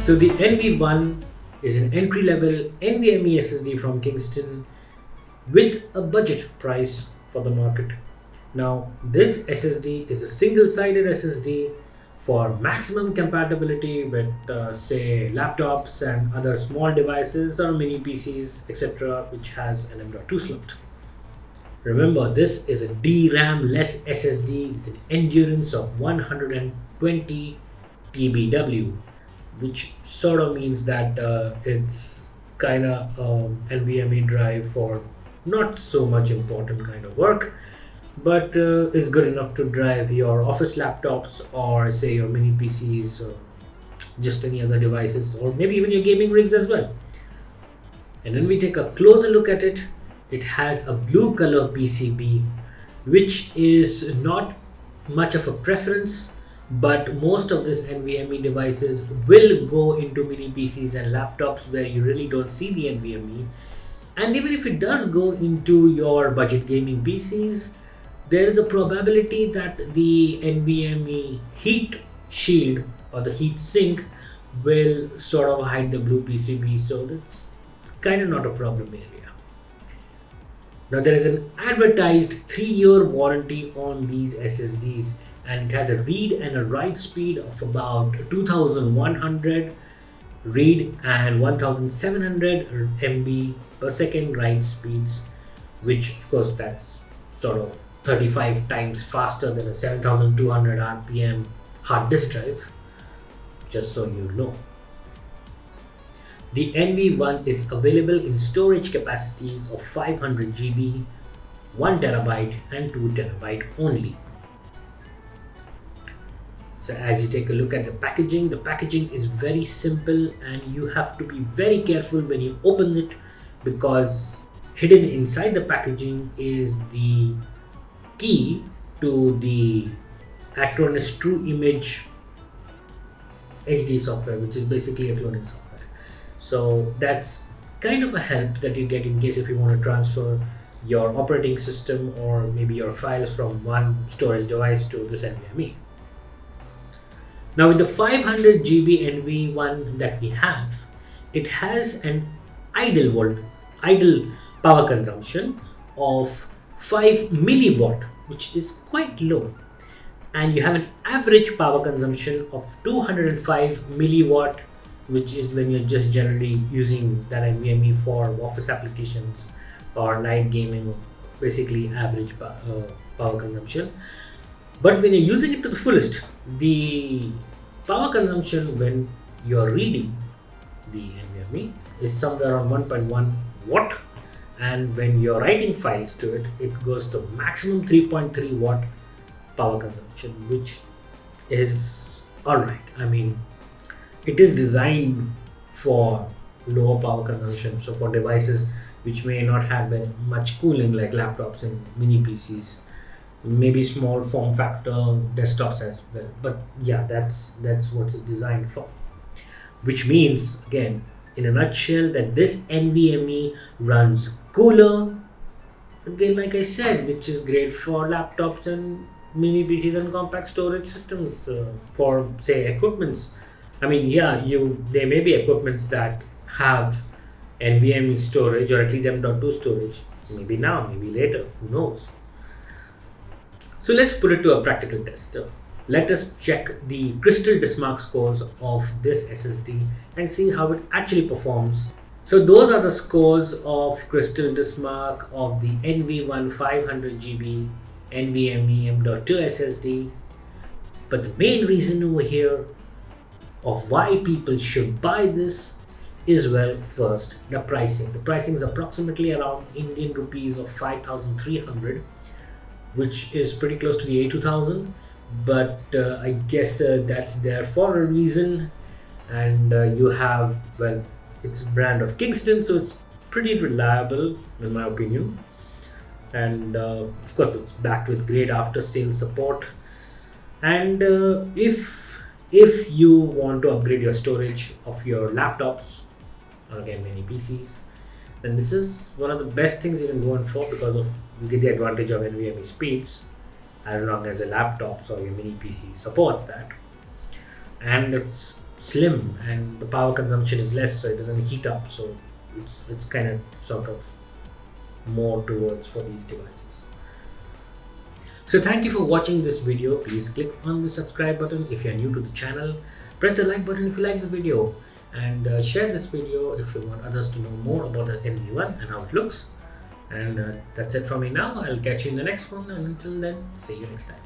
So the NV1 is an entry-level NVMe SSD from Kingston with a budget price for the market. Now, this SSD is a single-sided SSD for maximum compatibility with, say, laptops and other small devices or mini PCs, etc., which has an M.2 slot. Remember, this is a DRAM-less SSD with an endurance of 120 TBW, which sort of means that it's kind of NVMe drive for not so much important kind of work, but is good enough to drive your office laptops or say your mini PCs or just any other devices, or maybe even your gaming rigs as well. And when we take a closer look at it, it has a blue color PCB, which is not much of a preference, but most of these NVMe devices will go into mini PCs and laptops where you really don't see the NVMe. And even if it does go into your budget gaming PCs, there is a probability that the NVMe heat shield or the heat sink will sort of hide the blue PCB, so that's kind of not a problem area. Now there is an advertised 3-year warranty on these SSDs, and it has a read and a write speed of about 2100 read and 1700 MB per second write speeds, which of course that's sort of 35 times faster than a 7200 RPM hard disk drive, just so you know. The NV1 is available in storage capacities of 500 GB, 1 terabyte and 2 terabyte only. So as you take a look at the packaging is very simple, and you have to be very careful when you open it, because hidden inside the packaging is the key to the Acronis True Image HD software, which is basically a cloning software. So that's kind of a help that you get in case if you want to transfer your operating system or maybe your files from one storage device to this NVMe. Now with the 500 GB NV1 that we have, it has an idle power consumption of 5 milliwatt, which is quite low, and you have an average power consumption of 205 milliwatt, which is when you're just generally using that NVMe for office applications or night gaming, basically average power consumption. But when you're using it to the fullest, the power consumption when you're reading the NVMe is somewhere around 1.1 watt, and when you're writing files to it, it goes to maximum 3.3 watt power consumption, which is alright. I mean, it is designed for lower power consumption, so for devices which may not have very much cooling like laptops and mini PCs, maybe small form factor desktops as well. But yeah, that's what it's designed for, which means again in a nutshell that this NVMe runs cooler, again like I said, which is great for laptops and mini PCs and compact storage systems for say equipments. I mean, yeah, there may be equipments that have NVMe storage or at least M.2 storage, maybe now, maybe later, who knows. So let's put it to a practical test. Let us check the crystal disk scores of this SSD and see how it actually performs. So those are the scores of crystal disk of the NV1 500 GB NVMe M.2 SSD. But the main reason over here of why people should buy this is, well, first, the pricing. The pricing is approximately around Indian rupees of 5,300, which is pretty close to the A2000, but I guess that's there for a reason. And you have, well, it's a brand of Kingston, so it's pretty reliable in my opinion. And of course, it's backed with great after sales support. And if you want to upgrade your storage of your laptops or again mini PCs, then this is one of the best things you can go in for, because of you get the advantage of NVMe speeds as long as the laptops or your mini PC supports that, and it's slim and the power consumption is less, so it doesn't heat up. So it's kind of sort of more towards for these devices. So thank you for watching this video. Please click on the subscribe button if you are new to the channel. Press the like button if you like the video, and share this video if you want others to know more about the NV1 and how it looks. And that's it from me now. I'll catch you in the next one, and until then, see you next time.